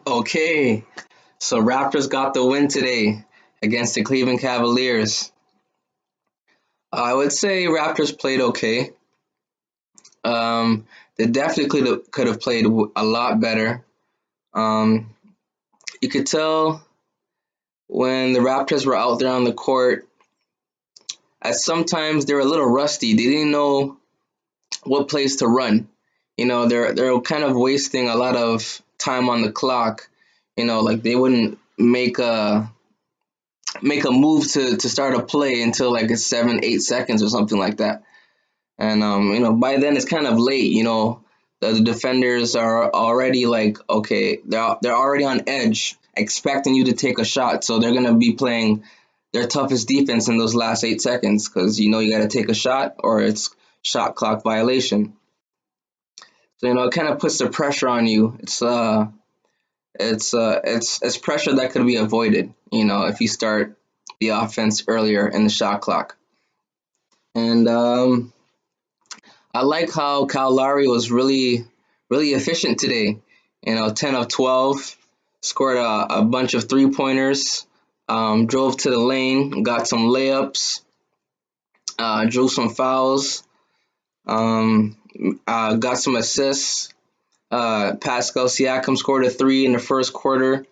Okay, so Raptors got the win today against the Cleveland Cavaliers. I would say Raptors played okay. They definitely could have played a lot better. Um, you could tell when the Raptors were out there on the court, at sometimes they were a little rusty. They didn't know what plays to run. They're kind of wasting a lot of time on the clock. Like they wouldn't make a move to start a play until like it's 7, 8 seconds or something like that. And by then it's kind of late. The defenders are already like, okay, they're already on edge, expecting you to take a shot. So they're gonna be playing their toughest defense in those last 8 seconds because you got to take a shot or it's shot clock violation. So it kind of puts the pressure on you. It's pressure that could be avoided. If you start the offense earlier in the shot clock. And I like how Kyle Lowry was really, really efficient today. 10 of 12, scored a bunch of 3-pointers, drove to the lane, got some layups, drew some fouls, got some assists. Pascal Siakam scored a 3 in the first quarter.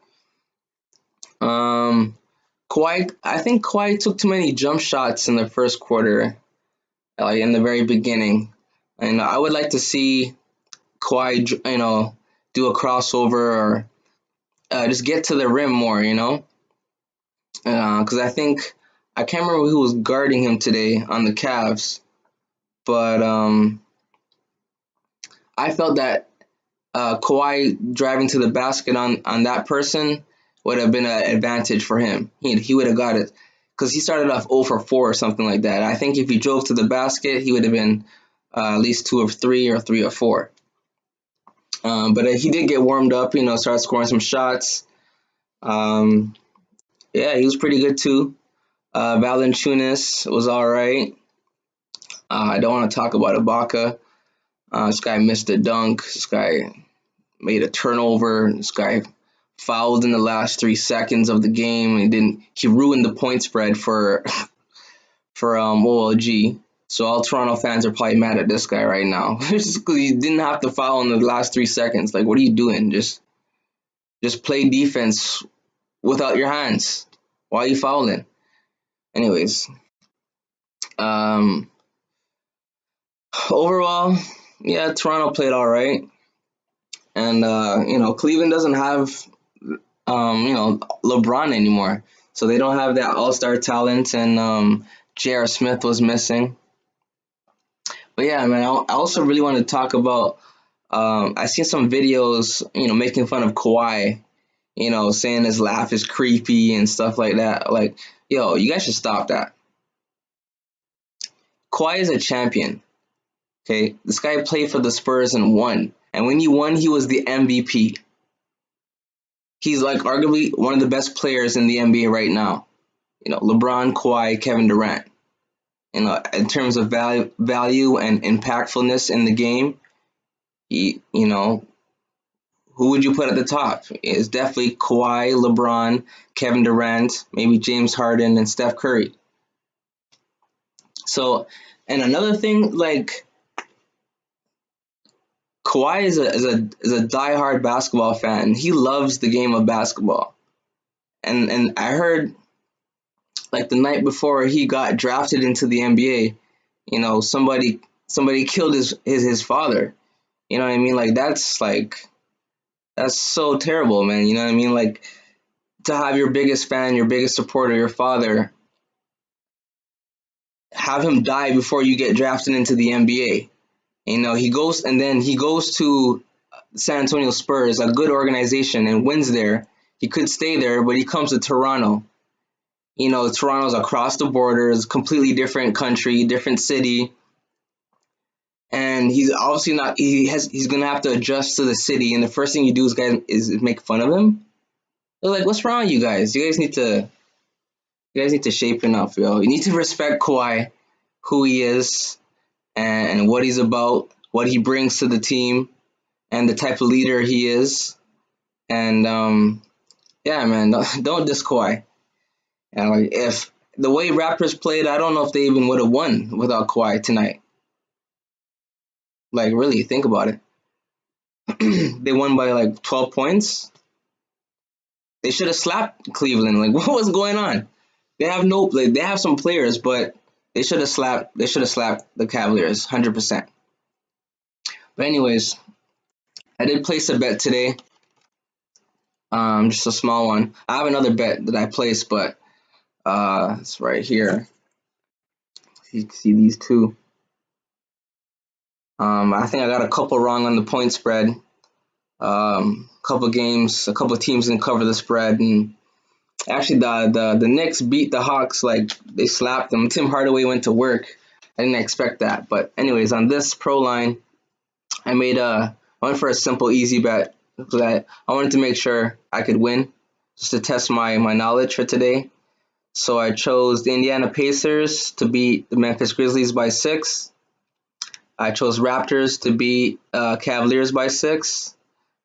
I think Kawhi took too many jump shots in the first quarter, like in the very beginning. And I would like to see Kawhi, do a crossover or just get to the rim more, because I can't remember who was guarding him today on the Cavs, but I felt that Kawhi driving to the basket on that person would have been an advantage for him. He would have got it because he started off 0 for 4 or something like that. I think if he drove to the basket, he would have been at least 2 of 3 or 3 of 4. But he did get warmed up, started scoring some shots. Yeah, he was pretty good too. Valanciunas was all right. I don't want to talk about Ibaka. This guy missed a dunk. This guy made a turnover. This guy fouled in the last 3 seconds of the game. He ruined the point spread for OLG. So all Toronto fans are probably mad at this guy right now. Just because he didn't have to foul in the last 3 seconds. Like, what are you doing? Just play defense without your hands. Why are you fouling? Anyways, overall, yeah, Toronto played all right. And Cleveland doesn't have LeBron anymore. So they don't have that all-star talent, and J.R. Smith was missing. But yeah, man, I also really want to talk about. I seen some videos, making fun of Kawhi, saying his laugh is creepy and stuff like that. Like, yo, you guys should stop that. Kawhi is a champion. Okay, this guy played for the Spurs and won, and when he won, he was the MVP. He's like arguably one of the best players in the NBA right now. LeBron, Kawhi, Kevin Durant. In terms of value and impactfulness in the game, who would you put at the top? It's definitely Kawhi, LeBron, Kevin Durant, maybe James Harden, and Steph Curry. So, and another thing, like Kawhi is a diehard basketball fan. He loves the game of basketball, and I heard like the night before he got drafted into the NBA, somebody killed his father. You know what I mean? That's so terrible, man. You know what I mean? Like to have your biggest fan, your biggest supporter, your father, have him die before you get drafted into the NBA. He goes to San Antonio Spurs, a good organization, and wins there. He could stay there, but he comes to Toronto. Toronto's across the border, it's a completely different country, different city. And he's obviously not he's gonna have to adjust to the city, and the first thing you do is make fun of him. They're like, what's wrong with you guys? You guys need to shapen up, yo. You need to respect Kawhi, who he is, and what he's about, what he brings to the team, and the type of leader he is. And yeah, man, don't diss Kawhi. And like if the way Raptors played, I don't know if they even would have won without Kawhi tonight. Like really, think about it. They won by like 12 points. They should have slapped Cleveland. Like what was going on? They have no like they have some players, but they should have slapped the Cavaliers 100%. But anyways, I did place a bet today. Just a small one. I have another bet that I placed, but it's right here. You can see these two. I think I got a couple wrong on the point spread. Couple games, a couple teams didn't cover the spread, and actually the Knicks beat the Hawks like they slapped them. Tim Hardaway went to work. I didn't expect that, but anyways, on this pro line, I went for a simple easy bet because I wanted to make sure I could win, just to test my knowledge for today. So I chose the Indiana Pacers to beat the Memphis Grizzlies by 6. I chose Raptors to beat Cavaliers by 6.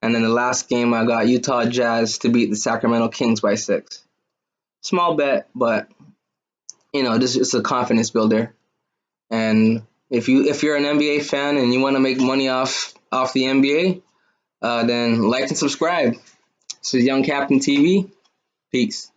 And then the last game, I got Utah Jazz to beat the Sacramento Kings by 6. Small bet, but this is a confidence builder. And if you're an NBA fan and you want to make money off the NBA, then like and subscribe. This is Young Captain TV. Peace.